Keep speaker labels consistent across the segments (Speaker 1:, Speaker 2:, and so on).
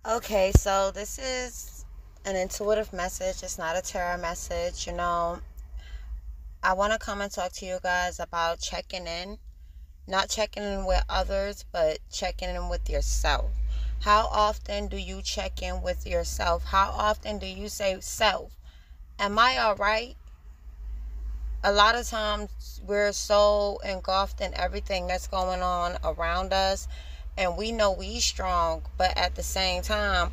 Speaker 1: Okay, so this is an intuitive message. It's not a tarot message. I want to come and talk to you guys about checking in. Not checking in with others, but checking in with yourself. How often do you check in with yourself? How often do you say, self, am I all right? A lot of times we're so engulfed in everything that's going on around us, and we know we strong, but at the same time,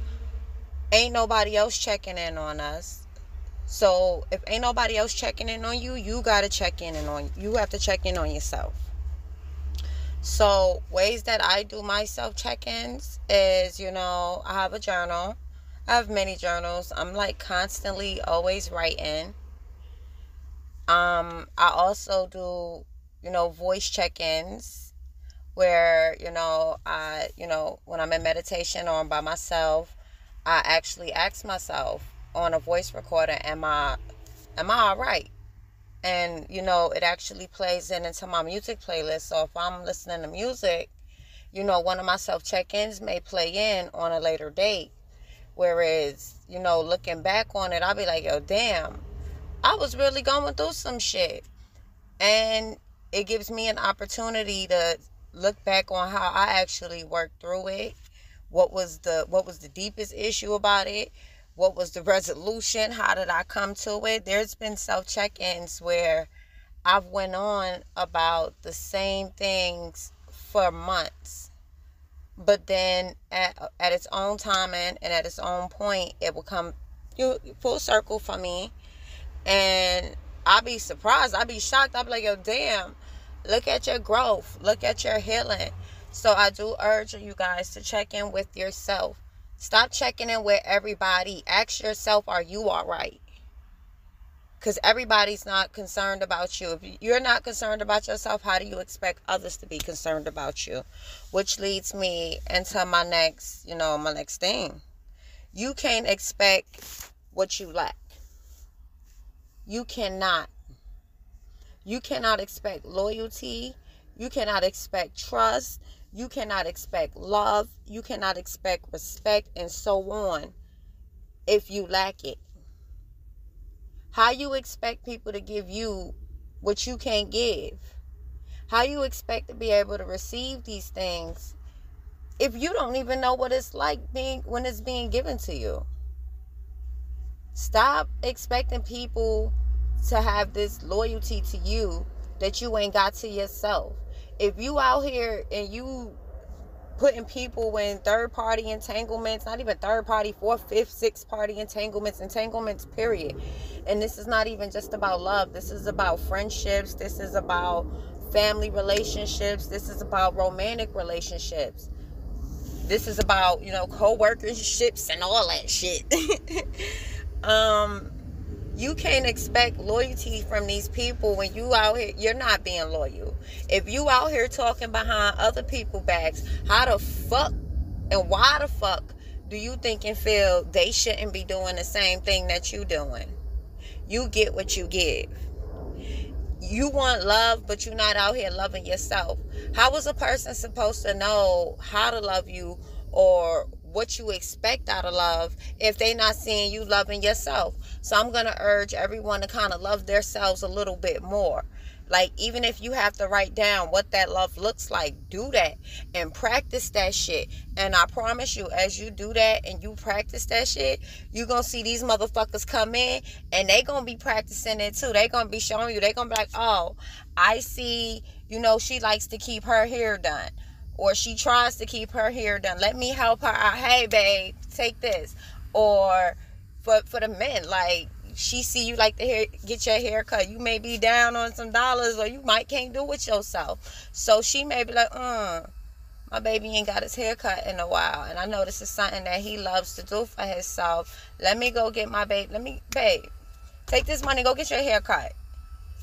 Speaker 1: ain't nobody else checking in on us. So if ain't nobody else checking in on you, you gotta check in and on you have to check in on yourself. So ways that I do my self check-ins is, I have a journal. I have many journals. I'm like constantly always writing. I also do, voice check-ins where, when I'm in meditation or I'm by myself, I actually ask myself on a voice recorder, am I all right? And, it actually plays into my music playlist. So if I'm listening to music, one of my self check-ins may play in on a later date. Whereas, looking back on it, I'll be like, yo, damn, I was really going through some shit. And it gives me an opportunity to look back on how I actually worked through it. What was the deepest issue about it? What was the resolution? How did I come to it? There's been self check-ins where I've went on about the same things for months. But then at its own time and at its own point, it will come full circle for me. And I'll be surprised. I'll be shocked. I'll be like, yo, damn, look at your growth. Look at your healing. So I do urge you guys to check in with yourself. Stop checking in with everybody. Ask yourself, are you all right? Because everybody's not concerned about you. If you're not concerned about yourself, how do you expect others to be concerned about you? Which leads me into my next thing. You can't expect what you lack. You cannot. You cannot expect loyalty. You cannot expect trust. You cannot expect love. You cannot expect respect and so on if you lack it. How you expect people to give you what you can't give? How you expect to be able to receive these things if you don't even know what it's like when it's being given to you? Stop expecting people to have this loyalty to you that you ain't got to yourself. If you out here and you putting people in third party entanglements, not even third party, fourth, fifth, sixth party entanglements, period. And this is not even just about love. This is about friendships. This is about family relationships. This is about romantic relationships. This is about, co-workerships and all that shit. You can't expect loyalty from these people when you out here, you're not being loyal. If you out here talking behind other people's backs, how the fuck and why the fuck do you think and feel they shouldn't be doing the same thing that you doing? You get what you give. You want love, but you're not out here loving yourself. How is a person supposed to know how to love you or what you expect out of love if they not seeing you loving yourself? So I'm going to urge everyone to kind of love themselves a little bit more. Like, even if you have to write down what that love looks like, do that and practice that shit. And I promise you, as you do that and you practice that shit, you're going to see these motherfuckers come in and they going to be practicing it too. They going to be showing you. They going to be like, oh, I see, she likes to keep her hair done. Or she tries to keep her hair done. Let me help her out. Hey, babe, take this. Or for the men, like, she see you like to get your hair cut. You may be down on some dollars or you might can't do it yourself. So she may be like, my baby ain't got his hair cut in a while. And I know this is something that he loves to do for himself. Let me go get my babe. Babe, take this money, go get your hair cut.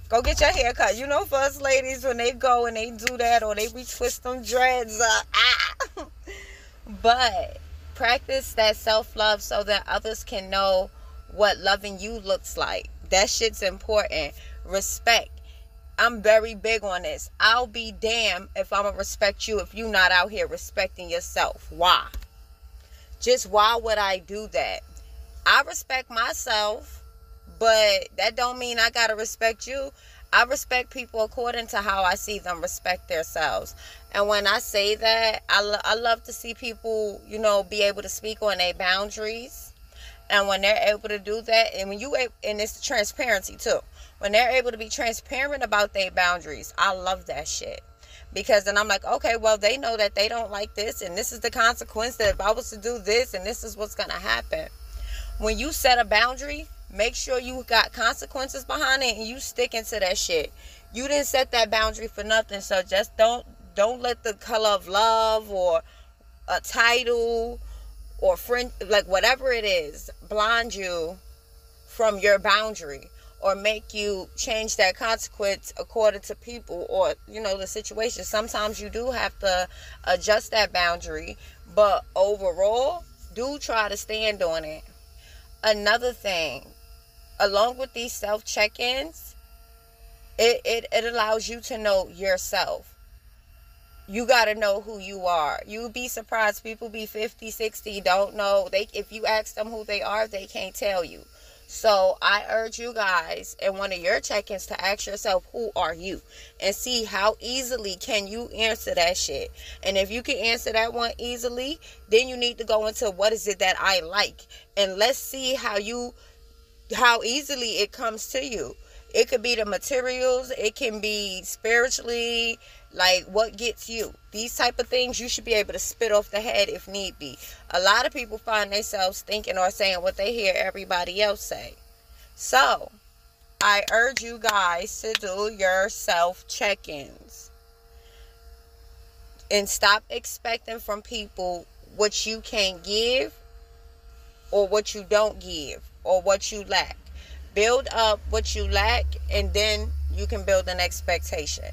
Speaker 1: Go get your hair cut. For us ladies, when they go and they do that or they retwist them dreads up. But practice that self-love so that others can know what loving you looks like. That shit's important. Respect. I'm very big on this. I'll be damned if I'm going to respect you if you're not out here respecting yourself. Why? Just why would I do that? I respect myself, but that don't mean I gotta respect you. I respect people according to how I see them respect themselves. And when I say that, I love to see people, be able to speak on their boundaries. And when they're able to do that, and and it's transparency too. When they're able to be transparent about their boundaries, I love that shit. Because then I'm like, okay, well, they know that they don't like this, and this is the consequence that if I was to do this, and this is what's going to happen. When you set a boundary, make sure you got consequences behind it, and you sticking to that shit. You didn't set that boundary for nothing, so just don't let the color of love or a title or friend, like whatever it is, blind you from your boundary, or make you change that consequence according to people or, the situation. Sometimes you do have to adjust that boundary, but overall, do try to stand on it. Another thing, along with these self-check-ins, it allows you to know yourself. You got to know who you are. You'd be surprised. People be 50, 60, don't know. If you ask them who they are, they can't tell you. So I urge you guys in one of your check-ins to ask yourself, who are you? And see how easily can you answer that shit. And if you can answer that one easily, then you need to go into what is it that I like. And let's see how easily it comes to you. It could be the materials. It can be spiritually, like what gets you. These type of things you should be able to spit off the head if need be. A lot of people find themselves thinking or saying what they hear everybody else say. So, I urge you guys to do your self-check-ins. And stop expecting from people what you can't give, or what you don't give, or what you lack. Build up what you lack, and then you can build an expectation.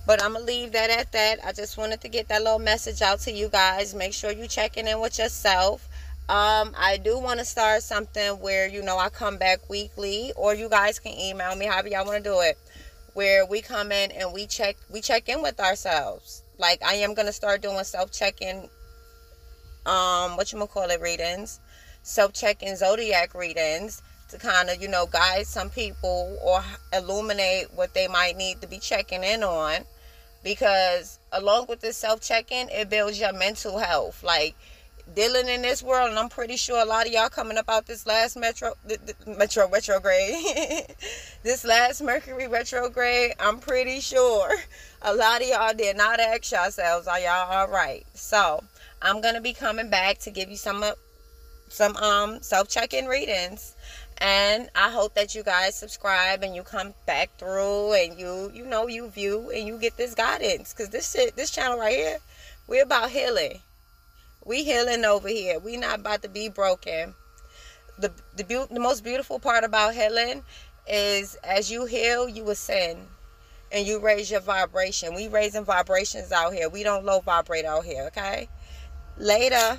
Speaker 1: But I'm going to leave that at that. I just wanted to get that little message out to you guys. Make sure you're checking in with yourself. I do want to start something where, I come back weekly, or you guys can email me, however y'all want to do it, where we come in and we check in with ourselves. Like, I am going to start doing self-check-in, readings, self-check-in zodiac readings, to kind of, guide some people or illuminate what they might need to be checking in on. Because along with this self-check-in, it builds your mental health. Like, dealing in this world, and I'm pretty sure a lot of y'all coming up out this last Metro retrograde, this last Mercury retrograde, I'm pretty sure a lot of y'all did not ask yourselves, are y'all all right? So, I'm going to be coming back to give you some self-check-in readings. And I hope that you guys subscribe and you come back through and you view and you get this guidance. Because this channel right here, we're about healing. We healing over here. We not about to be broken. The most beautiful part about healing is as you heal, you ascend. And you raise your vibration. We raising vibrations out here. We don't low vibrate out here, okay? Later.